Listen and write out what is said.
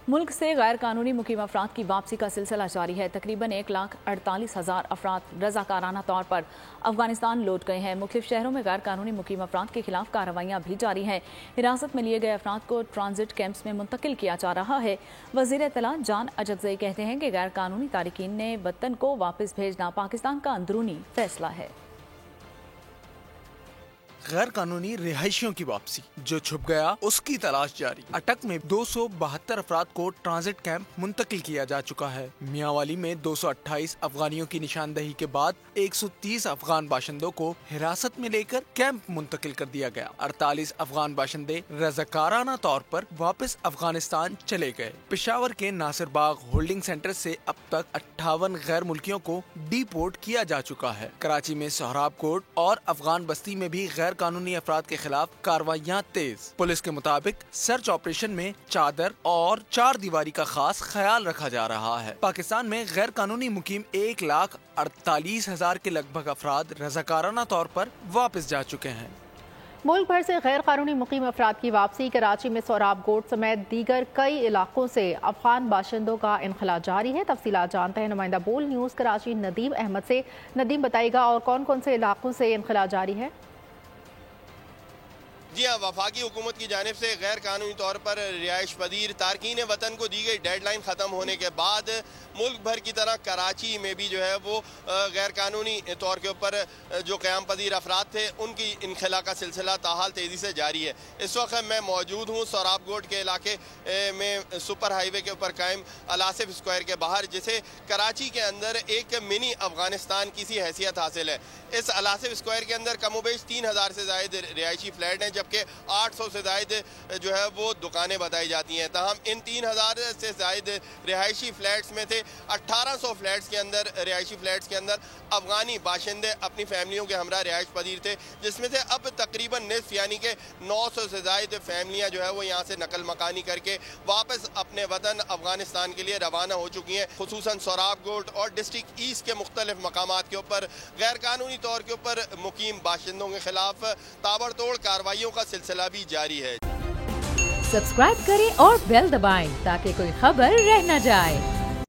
मुल्क से गैर कानूनी मुकीम अफराद की वापसी का सिलसिला जारी है। तकरीबन 1,48,000 अफराद रज़ाकाराना तौर पर अफगानिस्तान लौट गए हैं। मुख्तलिफ शहरों में गैर कानूनी मुकीम अफराद के खिलाफ कार्रवाइयाँ भी जारी हैं। हिरासत में लिए गए अफराद को ट्रांजिट कैंप्स में मुंतकिल किया जा रहा है। वज़ीर इत्तला जान अजदज़ई कहते हैं कि गैर कानूनी तारिकीन ने वतन को वापस भेजना पाकिस्तान का अंदरूनी फैसला है। गैर कानूनी रिहायशियों की वापसी, जो छुप गया उसकी तलाश जारी। अटक में 272 अफराद को ट्रांजिट कैंप मुंतकिल किया जा चुका है। मियांवाली में 228 अफगानियों की निशानदही के बाद 130 अफगान बाशिंदों को हिरासत में लेकर कैंप मुंतकिल कर दिया गया। 48 अफगान बाशिंदे रज़ाकाराना तौर पर वापस अफगानिस्तान चले गए। पेशावर के नासिर बाग होल्डिंग सेंटर से अब तक 58 गैर मुल्कियों को डिपोर्ट किया जा चुका है। कराची में सोहराब कोट और अफगान बस्ती में भी गैर कानूनी अफराद के खिलाफ कार्रवाइयाँ तेज। पुलिस के मुताबिक सर्च ऑपरेशन में चादर और चार दीवारी का खास ख्याल रखा जा रहा है। पाकिस्तान में गैर कानूनी मुकीम 1,48,000 के लगभग अफराद रज़ाकाराना तौर पर वापस जा चुके हैं। मुल्क भर से गैर कानूनी मुकीम अफराद की वापसी। कराची में सोहराब कोट समेत दीगर कई इलाकों से अफगान बाशिंदों का इनखला जारी है। तफसीलात जानते हैं नुमाइंदा बोल न्यूज़ कराची नदीम अहमद से। नदीम, बताइएगा और कौन कौन से इलाकों से इनखला जारी है? जी हाँ, वफाकी हुकूमत की जानिब से गैर कानूनी तौर पर रिहाइश पदीर तारकीन वतन को दी गई डेडलाइन ख़त्म होने के बाद मुल्क भर की तरह कराची में भी जो है वो गैर कानूनी तौर के ऊपर जो क़याम पदीर अफराद थे उनकी इनखला का सिलसिला ताहाल तेज़ी से जारी है। इस वक्त मैं मौजूद हूँ सोहराब कोट के इलाके में सुपर हाईवे के ऊपर कायम अलासिफ स्क्वायर के बाहर, जिसे कराची के अंदर एक मिनी अफगानिस्तान की सी हैसियत हासिल है। इस अलासिफ स्क्वायर के अंदर कमोबेश 3,000 से ज़ायद रिहायशी फ्लैट हैं, जबकि 800 से ज़ायद जो है वो दुकानें बताई जाती हैं। तहम इन 3,000 से ज़ायद रिहायशी फ्लैट्स में से 1,800 फ्लैट्स के अंदर रिहायशी फ्लैट्स के अंदर अफगानी बाशिंदे अपनी फैमिलियों के हमरा रिहाइश पदीर थे, जिसमें से अब तकरीबन निस्फ यानी कि 900 से ज़ायद फैमिलियाँ जो है वो यहाँ से नकल मकानी करके वापस अपने वतन अफगानिस्तान के लिए रवाना हो चुकी हैं। खुसूसन सोहराब कोट और डिस्ट्रिक्ट ईस्ट के मुख्तलिफ मकामात के ऊपर गैर कानूनी तौर के ऊपर मुकीम बाशिंदों के खिलाफ ताबड़तोड़ कार्रवाइयों का सिलसिला भी जारी है। सब्सक्राइब करें और बेल दबाएं ताकि कोई खबर रह न जाए।